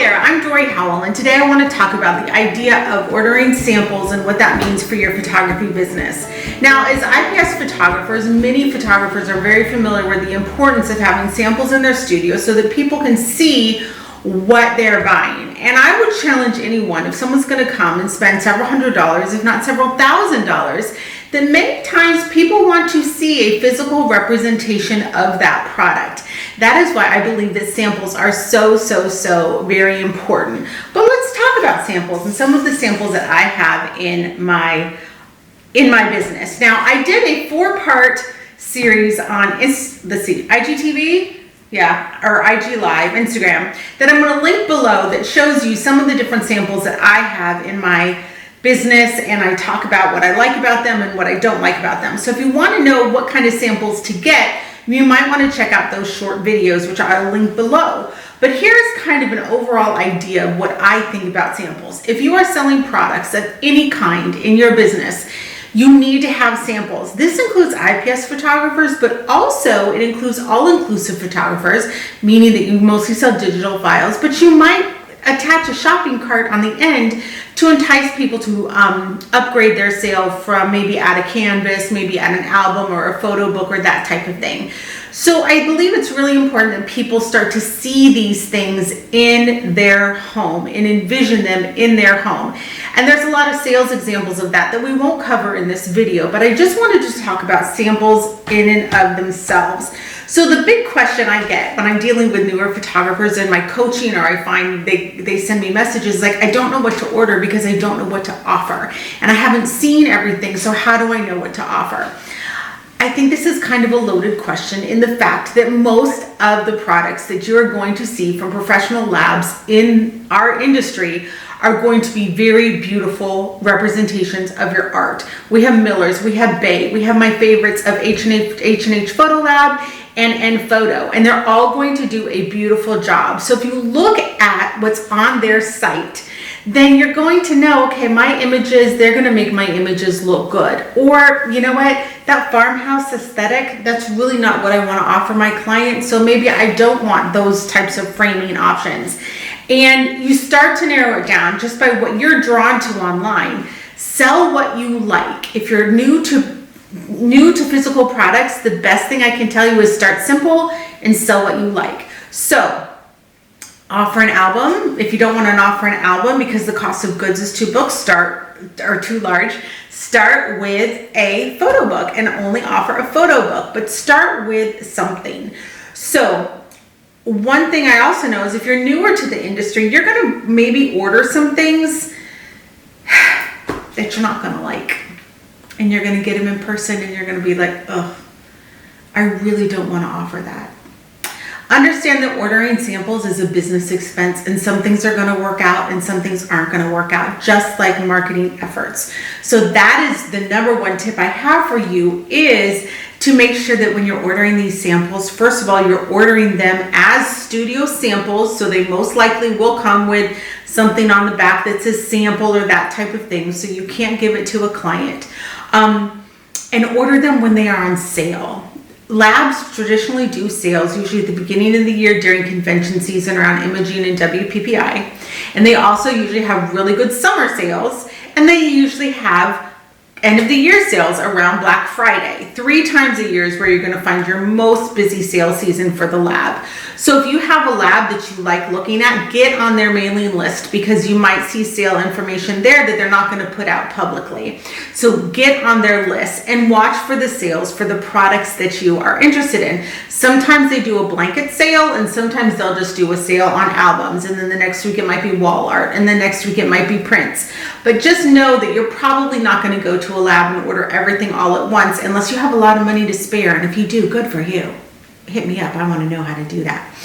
there, I'm Dorie Howell, and today I want to talk about the idea of ordering samples and what that means for your photography business. Now, as IPS photographers, many photographers are very familiar with the importance of having samples in their studio so that people can see what they're buying. And I would challenge anyone, if someone's going to come and spend several $100s, if not several $1,000s, then many times people want to see a physical representation of that product. That is why I believe that samples are so very important. But let's talk about samples and some of the samples that I have in my business. Now, I did a 4-part series on IGTV, or IG Live, Instagram, that I'm going to link below that shows you some of the different samples that I have in my business, and I talk about what I like about them and what I don't like about them. So if you want to know what kind of samples to get, you might want to check out those short videos, which I'll link below. But here's kind of an overall idea of what I think about samples. If you are selling products of any kind in your business, you need to have samples. This includes IPS photographers, but also it includes all-inclusive photographers, meaning that you mostly sell digital files, but you might attach a shopping cart on the end to entice people to upgrade their sale from maybe add a canvas, maybe add an album or a photo book or that type of thing. So I believe it's really important that people start to see these things in their home and envision them in their home. And there's a lot of sales examples of that we won't cover in this video, but I just wanted to talk about samples in and of themselves. So the big question I get when I'm dealing with newer photographers in my coaching, or I find they send me messages like, I don't know what to order because I don't know what to offer. And I haven't seen everything, so how do I know what to offer? I think this is kind of a loaded question in the fact that most of the products that you're going to see from professional labs in our industry are going to be very beautiful representations of your art. We have Miller's, we have Bay, we have my favorites of H&H Photo Lab and Photo, and they're all going to do a beautiful job. So if you look at what's on their site, then you're going to know, okay, my images, they're gonna make my images look good. Or, you know what, that farmhouse aesthetic, that's really not what I wanna offer my clients, so maybe I don't want those types of framing options. And you start to narrow it down just by what you're drawn to online. Sell what you like. If you're new to physical products, the best thing I can tell you is start simple and sell what you like. So, offer an album. If you don't want to offer an album because the cost of goods is too large, start with a photo book and only offer a photo book, but start with something. So one thing I also know is if you're newer to the industry, you're going to maybe order some things that you're not going to like, and you're going to get them in person and you're going to be like, oh, I really don't want to offer that. Understand that ordering samples is a business expense, and some things are going to work out and some things aren't going to work out, just like marketing efforts. So that is the number one tip I have for you, is to make sure that when you're ordering these samples, first of all, you're ordering them as studio samples, so they most likely will come with something on the back that says sample or that type of thing, so you can't give it to a client. And order them when they are on sale. Labs traditionally do sales usually at the beginning of the year during convention season around imaging and WPPI. And they also usually have really good summer sales, and they usually have end of the year sales around Black Friday. 3 times a year is where you're going to find your most busy sales season for the lab. So if you have a lab that you like looking at, get on their mailing list, because you might see sale information there that they're not going to put out publicly. So get on their list and watch for the sales for the products that you are interested in. Sometimes they do a blanket sale, and sometimes they'll just do a sale on albums, and then the next week it might be wall art, and the next week it might be prints. But just know that you're probably not going to go to a lab and order everything all at once unless you have a lot of money to spare. And if you do, good for you. Hit me up. I want to know how to do that.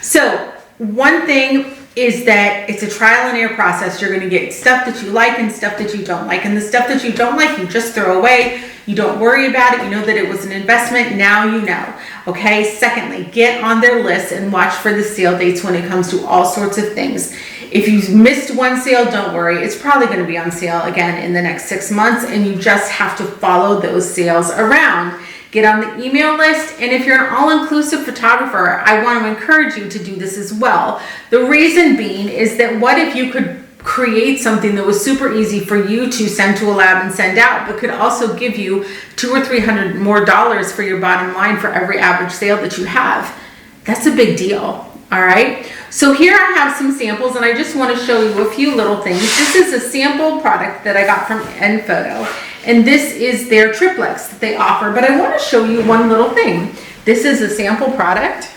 So one thing is that it's a trial and error process. You're going to get stuff that you like and stuff that you don't like. And the stuff that you don't like, you just throw away. You don't worry about it. You know that it was an investment. Now you know. Okay. Secondly, get on their list and watch for the sale dates when it comes to all sorts of things. If you missed one sale, don't worry. It's probably going to be on sale again in the next 6 months, and you just have to follow those sales around. get on the email list. And if you're an all-inclusive photographer, I want to encourage you to do this as well. The reason being is that what if you could create something that was super easy for you to send to a lab and send out, but could also give you $200 or $300 more for your bottom line for every average sale that you have. That's a big deal. All right. So here I have some samples, and I just want to show you a few little things. This is a sample product that I got from Photo, and this is their triplex that they offer. But I want to show you one little thing. This is a sample product.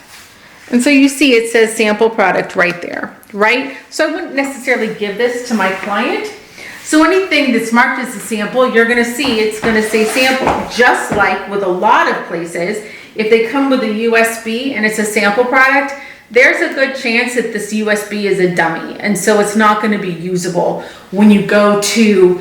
And so you see it says sample product right there, right? So I wouldn't necessarily give this to my client. So anything that's marked as a sample, you're gonna see it's gonna say sample. Just like with a lot of places, if they come with a USB and it's a sample product, there's a good chance that this USB is a dummy. And so it's not gonna be usable when you go to,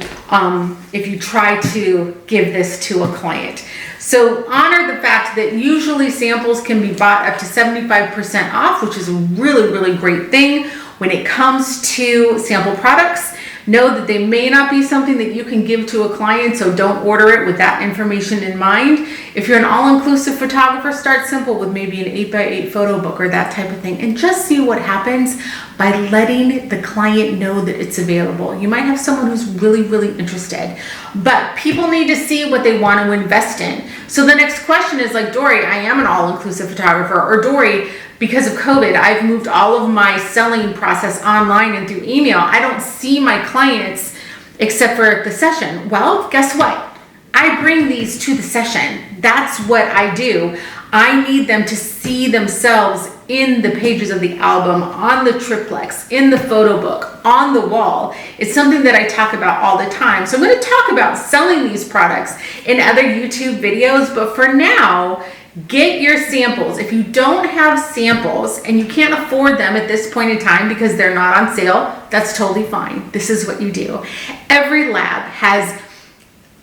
if you try to give this to a client. So honor the fact that usually samples can be bought up to 75% off, which is a really, really great thing when it comes to sample products. Know that they may not be something that you can give to a client, so don't order it with that information in mind. If you're an all-inclusive photographer, start simple with maybe an 8x8 photo book or that type of thing, and just see what happens by letting the client know that it's available. You might have someone who's really, really interested, but people need to see what they want to invest in. So the next question is like, Dorie, I am an all-inclusive photographer, or Dorie, because of COVID, I've moved all of my selling process online and through email. I don't see my clients except for the session. Well, guess what? I bring these to the session. That's what I do. I need them to see themselves in the pages of the album, on the triplex, in the photo book, on the wall. It's something that I talk about all the time. So I'm going to talk about selling these products in other YouTube videos, but for now, get your samples. If you don't have samples and you can't afford them at this point in time because they're not on sale, that's totally fine. This is what you do. Every lab has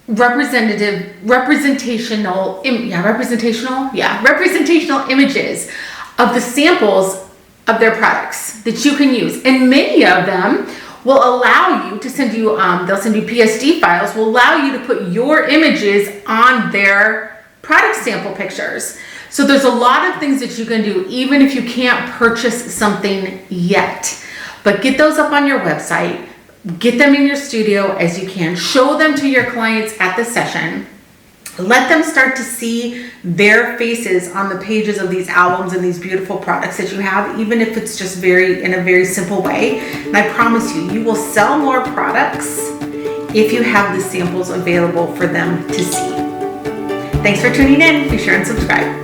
representational images of the samples of their products that you can use. And many of them will allow you to send you, they'll send you PSD files, will allow you to put your images on their product sample pictures. So there's a lot of things that you can do even if you can't purchase something yet. But get those up on your website, get them in your studio as you can, show them to your clients at the session, let them start to see their faces on the pages of these albums and these beautiful products that you have, even if it's just in a very simple way. And I promise you, you will sell more products if you have the samples available for them to see. Thanks for tuning in. Be sure and subscribe.